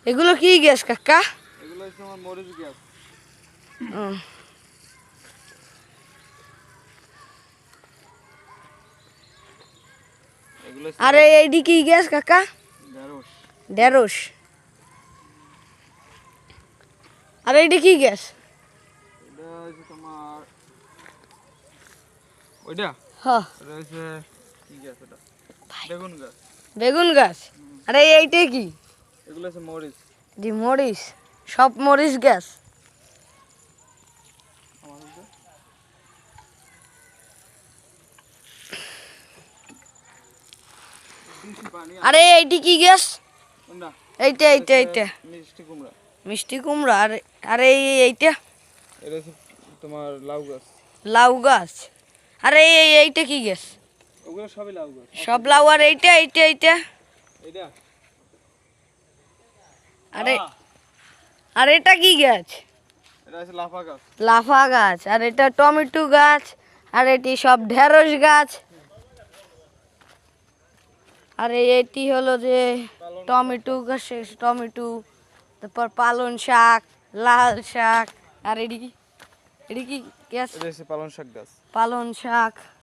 এগুলো কি গ্যাস কাকা? এগুলো হচ্ছে আমার মরিচ গ্যাস। আরে এইটি কি গ্যাস কাকা? ঢেঁড়স। ঢেঁড়স। আর এইটি কি গ্যাস? এটা হচ্ছে তোমার ওইটা, হ্যাঁ, এটা হচ্ছে কি গ্যাস? এটা বেগুন গাছ। বেগুন গাছ। আরে এইটা কি? এগুলো হচ্ছে মরিচ। জি মরিচ, সব মরিচ গ্যাস। আরে এইটি কি গ্যাস? না, এইটা এইটা এইটা মিষ্টি কুমড়া। মিষ্টি কুমড়া। আর আরে এইটা এটা হচ্ছে তোমার লাউ গাছ। লাউ গাছ। আরে এইটা কি গ্যাস? ওগুলো সবই লাউ গাছ। সব লাউ। আর এইটা এইটা এইটা এটা আরে আর এটা কি গাছ? এটা হচ্ছে লাফা গাছ। লাফা গাছ। আর এটা টমেটো গাছ। আর এটি সব ঢেঁড়স গাছ। আর এটি হলো যে টমেটো গাছ, টমেটো, তারপর পালং শাক, লাল শাক। আর এটি কি গাছ? এটা হচ্ছে পালং শাক গাছ। পালং শাক।